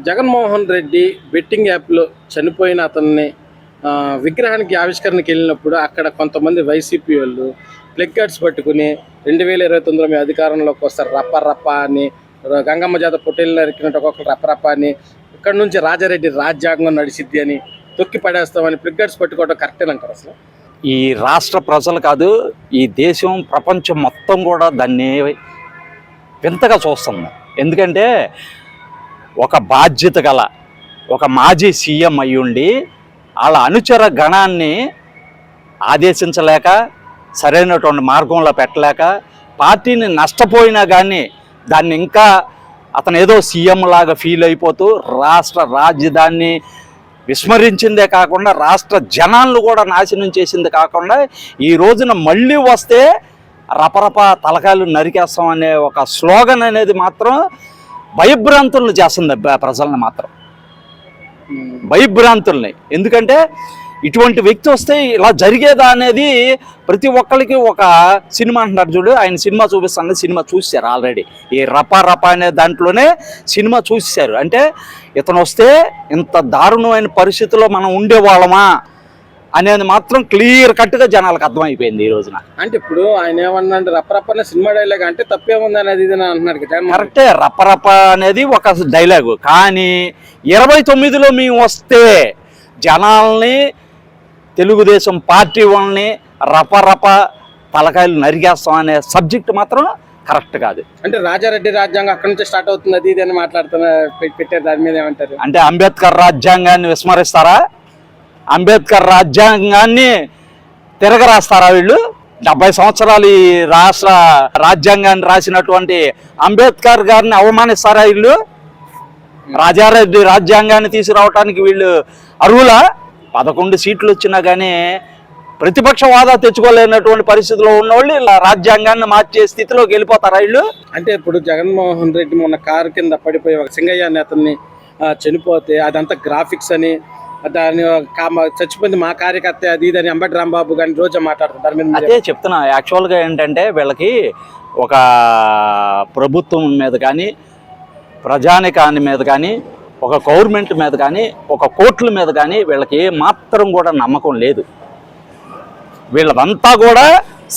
Jaganmohan Reddy betting యాప్లో చనిపోయిన అతన్ని విగ్రహానికి ఆవిష్కరణకి వెళ్ళినప్పుడు అక్కడ కొంతమంది వైసీపీ వాళ్ళు ప్లగ్ కార్డ్స్ పట్టుకుని 2029 మీ అధికారంలోకి వస్తారు రప్ప రప్ప అని, గంగమ్మ జాత పొట్టేళ్ళు నరికినట్టు ఒక్కొక్కరు రప్ప రప్ప అని, ఇక్కడ నుంచి రాజారెడ్డి రాజ్యాంగం నడిచిద్ది అని తొక్కి పడేస్తామని ప్లగ్ కార్డ్స్ పట్టుకోవడం కరెక్టే అంటారు అసలు? ఈ రాష్ట్ర ప్రజలు కాదు, ఈ దేశం ప్రపంచం మొత్తం కూడా దాన్ని వింతగా చూస్తుంది. ఎందుకంటే ఒక బాధ్యత గల ఒక మాజీ సీఎం అయ్యుండి వాళ్ళ అనుచర గణాన్ని ఆదేశించలేక, సరైనటువంటి మార్గంలో పెట్టలేక, పార్టీని నష్టపోయినా కానీ దాన్ని ఇంకా అతను ఏదో సీఎం లాగా ఫీల్ అయిపోతూ రాష్ట్ర రాజధానిని విస్మరించిందే కాకుండా రాష్ట్ర జనాలను కూడా నాశనం చేసింది కాకుండా ఈ రోజున మళ్ళీ వస్తే రపరప తలకాయలు నరికేస్తాం అనే ఒక స్లోగన్ అనేది మాత్రం భయభ్రాంతులను చేస్తుంది. ప్రజల్ని మాత్రం భయభ్రాంతుల్ని. ఎందుకంటే ఇటువంటి వ్యక్తి వస్తే ఇలా జరిగేదా అనేది ప్రతి ఒక్కరికి ఒక సినిమా అంటున్నారు చూడు, ఆయన సినిమా చూపిస్తాను, సినిమా చూశారు ఆల్రెడీ. ఈ రపా రపా అనే దాంట్లోనే సినిమా చూశారు. అంటే ఇతను వస్తే ఇంత దారుణమైన పరిస్థితుల్లో మనం ఉండేవాళ్ళమా అనేది మాత్రం క్లియర్ కట్గా జనాలకు అర్థమైపోయింది ఈ రోజున. అంటే ఇప్పుడు ఆయన ఏమన్నా రప్పరప్ప సినిమా డైలాగ్ అంటే తప్పేముంది అనేది ఇది అంటున్నాడు. కరెక్టే, రప్పరప్ప అనేది ఒక డైలాగు. కానీ 29లో మేము వస్తే జనాల్ని, తెలుగుదేశం పార్టీ వాళ్ళని రపరప తలకాయలు నరికేస్తాం అనే సబ్జెక్ట్ మాత్రం కరెక్ట్ కాదు. అంటే రాజారెడ్డి రాజ్యాంగం అక్కడి నుంచి స్టార్ట్ అవుతుంది అది ఇది అని మాట్లాడుతున్నా పెట్టారు. దాని మీద ఏమంటారు? అంటే అంబేద్కర్ రాజ్యాంగాన్ని విస్మరిస్తారా? అంబేద్కర్ రాజ్యాంగాన్ని తిరగరాస్తారా వీళ్ళు? 70 సంవత్సరాలు ఈ రాష్ట్ర రాజ్యాంగాన్ని రాసినటువంటి అంబేద్కర్ గారిని అవమానిస్తారా వీళ్ళు? రాజారెడ్డి రాజ్యాంగాన్ని తీసుకురావడానికి వీళ్ళు అర్హులా? 11 సీట్లు వచ్చినా కానీ ప్రతిపక్ష హోదా తెచ్చుకోలేనటువంటి పరిస్థితిలో ఉన్నవాళ్ళు ఇలా రాజ్యాంగాన్ని మార్చే స్థితిలోకి వెళ్ళిపోతారా వీళ్ళు? అంటే ఇప్పుడు జగన్మోహన్ రెడ్డి మొన్న కారు కింద పడిపోయి ఒక సింగయ్య అనే అతన్ని చనిపోతే అదంతా గ్రాఫిక్స్ అని, దాన్ని చచ్చిపోయింది మా కార్యకర్త అది ఇది అని అంబటి రాంబాబు గారిని రోజు మాట్లాడుతుంటారు. అదే చెప్తున్నా. యాక్చువల్గా ఏంటంటే వీళ్ళకి ఒక ప్రభుత్వం మీద కానీ, ప్రజానికాని మీద కానీ, ఒక గవర్నమెంట్ మీద కానీ, ఒక కోర్టుల మీద కానీ వీళ్ళకి ఏమాత్రం కూడా నమ్మకం లేదు. వీళ్ళదంతా కూడా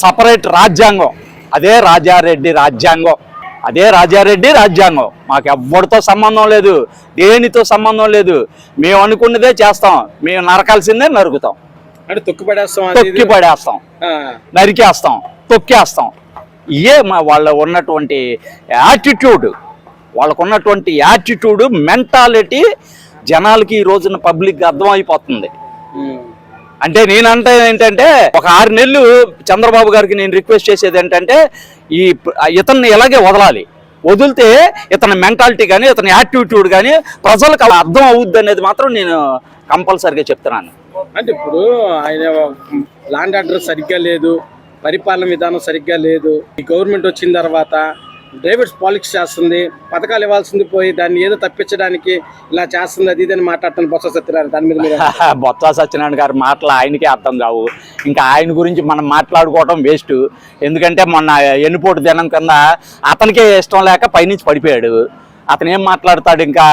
సపరేట్ రాజ్యాంగం, అదే రాజారెడ్డి రాజ్యాంగం, అదే రాజారెడ్డి రాజ్యాంగం. మాకు ఎవ్వరితో సంబంధం లేదు, దేనితో సంబంధం లేదు. మేము అనుకున్నదే చేస్తాం, మేము నరకాల్సిందే నరుకుతాం. అంటే తొక్కి పడేస్తాం, నరికేస్తాం, తొక్కేస్తాం. ఇయే వాళ్ళ ఉన్నటువంటి యాటిట్యూడ్, వాళ్ళకు ఉన్నటువంటి యాటిట్యూడ్, మెంటాలిటీ జనాలకి ఈ రోజున పబ్లిక్గా అర్థమైపోతుంది. అంటే నేనంటే ఏంటంటే ఒక 6 నెలలు చంద్రబాబు గారికి నేను రిక్వెస్ట్ చేసేది ఏంటంటే ఇతన్ని ఎలాగే వదలాలి. వదిలితే ఇతని మెంటాలిటీ కానీ, ఇతని యాటిట్యూడ్ కానీ ప్రజలకు అలా అర్థం అవుద్ది అనేది మాత్రం నేను కంపల్సరీగా చెప్తున్నాను. అంటే ఇప్పుడు ఆయన ల్యాండ్ ఆర్డర్ సరిగ్గా లేదు, పరిపాలన విధానం సరిగ్గా లేదు. ఈ గవర్నమెంట్ వచ్చిన తర్వాత డ్రైవర్స్ పాలిటిక్స్ చేస్తుంది, పథకాలు ఇవ్వాల్సింది పోయి దాన్ని ఏదో తప్పించడానికి ఇలా చేస్తుంది అది ఇదని మాట్లాడుతున్న బొత్స సత్యనారాయణ. దాని మీద బొత్స సత్యనారాయణ గారి మాటలు ఆయనకే అర్థం కావు. ఇంకా ఆయన గురించి మనం మాట్లాడుకోవడం వేస్ట్. ఎందుకంటే మొన్న ఎన్నిపోటు దినం కింద అతనికే ఇష్టం లేక పైనుంచి పడిపోయాడు. అతను ఏం మాట్లాడతాడు ఇంకా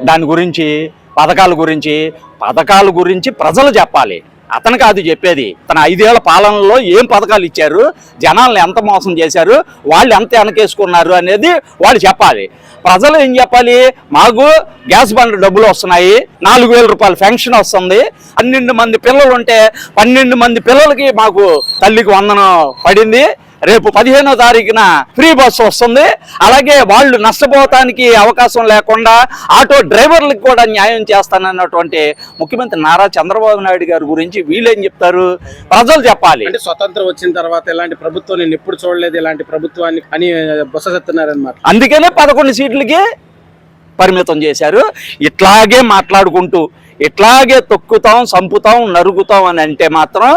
దాని గురించి? పథకాల గురించి ప్రజలు చెప్పాలి, అతను కాదు చెప్పేది. తన 5 ఏళ్ల పాలనలో ఏం పథకాలు ఇచ్చారు, జనాలను ఎంత మోసం చేశారు, వాళ్ళు ఎంత వెనకేసుకున్నారు అనేది వాళ్ళు చెప్పాలి. ప్రజలు ఏం చెప్పాలి? మాకు గ్యాస్ బండ్ డబ్బులు వస్తున్నాయి, 4000 రూపాయలు పెన్షన్ వస్తుంది, 12 మంది పిల్లలు ఉంటే 12 మంది పిల్లలకి మాకు తల్లికి వందనం పడింది, రేపు 15వ తారీఖున ఫ్రీ బస్సు వస్తుంది. అలాగే వాళ్ళు నష్టపోవటానికి అవకాశం లేకుండా ఆటో డ్రైవర్లకు కూడా న్యాయం చేస్తానన్నటువంటి ముఖ్యమంత్రి నారా చంద్రబాబు నాయుడు గారి గురించి వీళ్ళేం చెప్తారు? ప్రజలు చెప్పాలి. అంటే స్వతంత్రం వచ్చిన తర్వాత ఇలాంటి ప్రభుత్వం నేను ఎప్పుడు చూడలేదు, ఇలాంటి ప్రభుత్వాన్ని అని బొత్స సత్యనారాయణ. అందుకనే 11 సీట్లకి పరిమితం చేశారు. ఇట్లాగే మాట్లాడుకుంటూ ఇట్లాగే తొక్కుతాం, సంపుతాం, నరుగుతాం అని అంటే మాత్రం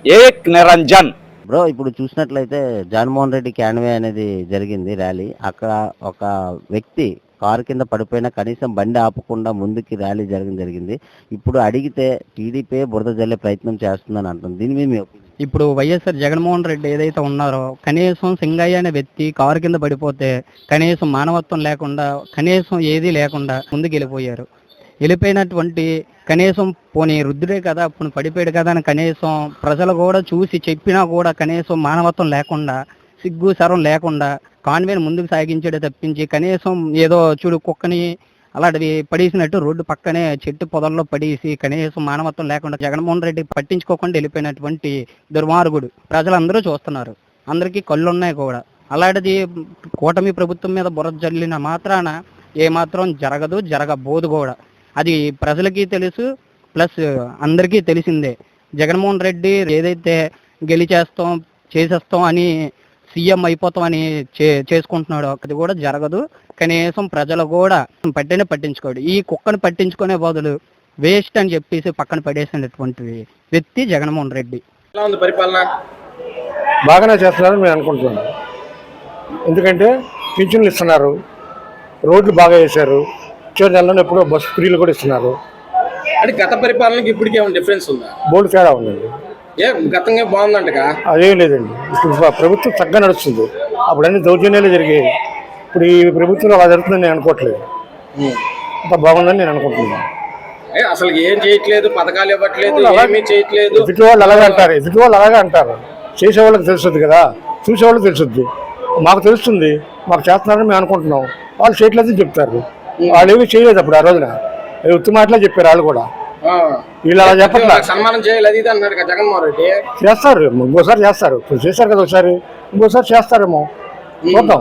ఏక్ నిరంజన్. బ్రో, ఇప్పుడు చూసినట్లయితే జగన్మోహన్ రెడ్డి క్యాన్వే అనేది జరిగింది ర్యాలీ. అక్కడ ఒక వ్యక్తి కారు కింద పడిపోయినా కనీసం బండి ఆపకుండా ముందుకి ర్యాలీ జరిగింది. ఇప్పుడు అడిగితే టీడీపీ బురద జల్లే ప్రయత్నం చేస్తుందని అంటుంది. దీని మీద మీ ఒపీనియన్? ఇప్పుడు వైఎస్ఆర్ జగన్మోహన్ రెడ్డి ఏదైతే ఉన్నారో కనీసం సింగయ్య అనే వ్యక్తి కారు కింద పడిపోతే కనీసం మానవత్వం లేకుండా కనీసం ఏదీ లేకుండా ముందుకు వెళ్ళిపోయినటువంటి కనీసం పోనీ రుద్దుడే కదా అప్పుడు పడిపోయాడు కదా అని కనీసం ప్రజలు కూడా చూసి చెప్పినా కూడా కనీసం మానవత్వం లేకుండా సిగ్గు శరం లేకుండా కాన్వేని ముందుకు సాగించాడే తప్పించి కనీసం ఏదో చూడు కుక్కని అలాంటివి పడేసినట్టు రోడ్డు పక్కనే చెట్టు పొదల్లో పడేసి కనీసం మానవత్వం లేకుండా జగన్మోహన్ రెడ్డి పట్టించుకోకుండా వెళ్ళిపోయినటువంటి దుర్మార్గుడు ప్రజలందరూ చూస్తున్నారు, అందరికీ కళ్ళు ఉన్నాయి కూడా. అలాంటిది కూటమి ప్రభుత్వం మీద బురద జల్లిన మాత్రాన ఏమాత్రం జరగబోదు కూడా. అది ప్రజలకి తెలుసు, ప్లస్ అందరికీ తెలిసిందే. జగన్మోహన్ రెడ్డి ఏదైతే గెలిచేస్తాం చేసేస్తాం అని సీఎం అయిపోతామని చేసుకుంటున్నాడు అది కూడా జరగదు. కనీసం ప్రజలు కూడా పట్టించుకోడు. ఈ కుక్కను పట్టించుకునే బదులు వేస్ట్ అని చెప్పేసి పక్కన పడేసినటువంటి వ్యక్తి జగన్మోహన్ రెడ్డి. ఎలా ఉంది పరిపాలన? బాగానే చేస్తున్నారని మేము అనుకుంటున్నాం. ఎందుకంటే పింఛన్లు ఇస్తున్నారు, రోడ్లు బాగా వేశారు, వచ్చే నెలలో ఎప్పుడో బస్సు ఫ్రీలు కూడా ఇస్తున్నారు. అంటే గత పరిపాలనకి ఇప్పటికి ఏమైనా డిఫరెన్స్ ఉందా? బోర్డు తేడా ఉందండి. గతంగా బాగుందంటగా? అదేం లేదండి. ఇప్పుడు ప్రభుత్వం చక్కగా నడుస్తుంది. అప్పుడు అన్ని దౌర్జన్యాలు జరిగాయి. ఇప్పుడు ఈ ప్రభుత్వంలో అలా జరుగుతుందని నేను అనుకోవట్లేదు. అంత బాగుందని నేను అనుకుంటున్నాను. అసలు ఏం చేయట్లేదు, పథకాలు ఇవ్వట్లేదు, ఏమీ చేయట్లేదు. ఎదుటి వాళ్ళు అలాగే అంటారు. చేసేవాళ్ళకి తెలుస్తుంది కదా, చూసేవాళ్ళకి తెలుస్తుంది. మాకు తెలుస్తుంది, మాకు చేస్తున్నారని మేము అనుకుంటున్నాం. వాళ్ళు చేయట్లేదని చెప్తారు. వాళ్ళు ఏమీ చేయలేదు అప్పుడు ఆ రోజున, ఉత్తమ మాటలే చెప్పారు వాళ్ళు కూడా. వీళ్ళు అలా చెప్పట్లా. సన్మానం చేయాలి అది ఇది అన్నాడు కదా జగన్మోహన్ రెడ్డి. చేస్తారు, ఇంకోసారి చేస్తారు. ఇప్పుడు చేశారు కదా ఒకసారి, ఇంకోసారి చేస్తారేమో చూద్దాం.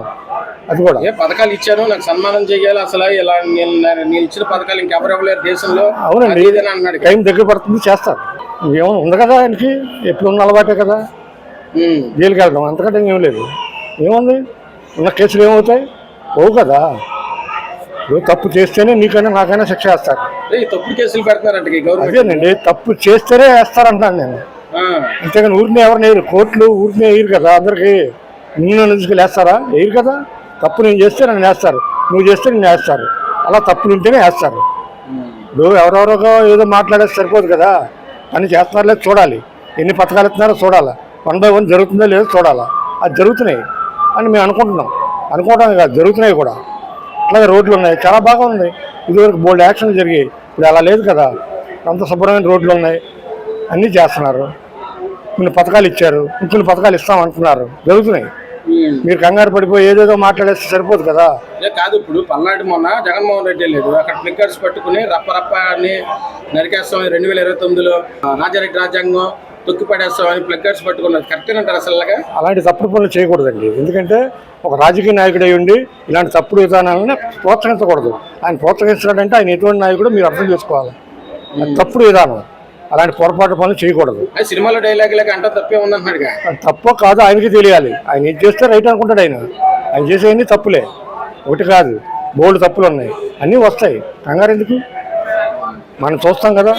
అది కూడా పథకాలు ఇచ్చాను, నాకు సన్మానం చేయాలి, అసలు ఇలా నేను ఇచ్చిన పథకాలు ఇంకెవరు ఇవ్వలేరు దేశంలో. అవునండి, టైం దగ్గర పడుతుంది, చేస్తారు. ఏమో ఉంది కదా ఆయనకి, ఎప్పుడు ఉన్న అలవాటే కదా జైలుకి వెళ్దాం, అంతకంటే ఏం లేదు. ఏముంది, ఉన్న కేసులు ఏమవుతాయి? ఓ కదా. నువ్వు తప్పు చేస్తేనే నీకైనా నాకైనా శిక్ష వేస్తారు. తప్పుడు కేసులు పెడతారంట. అదేనండి, తప్పు చేస్తేనే వేస్తారంటాను నేను. అంతేగాని ఊరిని ఎవరిని వేయరు, కోర్టులు ఊరిని వేయరు కదా. అందరికి నిన్ను తీసుకెళ్ళి వేస్తారా? వేయరు కదా. తప్పు నేను చేస్తే నన్ను వేస్తారు, నువ్వు చేస్తే నిన్ను వేస్తారు. అలా తప్పులు ఉంటేనే వేస్తారు. ఇప్పుడు ఎవరెవరో ఏదో మాట్లాడేది సరిపోదు కదా. అన్ని చేస్తున్నారో లేదో చూడాలి, ఎన్ని పథకాలు ఇస్తున్నారో చూడాలా, 1 by 1 జరుగుతుందో లేదో చూడాలా. అది జరుగుతున్నాయి అని మేము అనుకోవడం కాదు, జరుగుతున్నాయి కూడా. అట్లాగే రోడ్లు ఉన్నాయి, చాలా బాగా ఉన్నాయి. ఇదివరకు బోల్డ్ యాక్షన్లు జరిగాయి, ఇప్పుడు అలా లేదు కదా. అంత శుభ్రమైన రోడ్లు ఉన్నాయి, అన్నీ చేస్తున్నారు. కొన్ని పథకాలు ఇచ్చారు, ఇంకొన్ని పథకాలు ఇస్తామంటున్నారు, జరుగుతున్నాయి. మీరు కంగారు పడిపోయి ఏదేదో మాట్లాడేస్తే సరిపోదు కదా. కాదు, ఇప్పుడు పల్నాడు మొన్న జగన్మోహన్ రెడ్డి లేదు, అక్కడ ఫ్లిక్కర్స్ పట్టుకుని రప్ప అని నరికేస్తాం 2029లో రాజారెడ్డి రాజ్యాంగం తొక్కి పడేస్తామని ప్లక్కర్స్ పట్టుకున్నారు. కరెక్ట్ అంటారు అసలు? అలాంటి తప్పుడు పనులు చేయకూడదండి. ఎందుకంటే ఒక రాజకీయ నాయకుడై ఉండి ఇలాంటి తప్పుడు విధానాలను ప్రోత్సహించకూడదు. ఆయన ప్రోత్సహిస్తున్నాడంటే ఆయన ఎటువంటి నాయకుడు మీరు అర్థం చేసుకోవాలి. తప్పుడు విధానం, అలాంటి పొరపాటు పనులు చేయకూడదు. సినిమాలో డైలాగ్ లేక అంటే తప్పే ఉందంటున్నాడు. తప్పో కాదు ఆయనకి తెలియాలి. ఆయన ఏం చేస్తే రైట్ అనుకుంటాడు. ఆయన చేసేవన్నీ తప్పులే, ఒకటి కాదు, బోల్డ్ తప్పులు ఉన్నాయి, అన్నీ వస్తాయి. కంగారు ఎందుకు, మనం చూస్తాం కదా.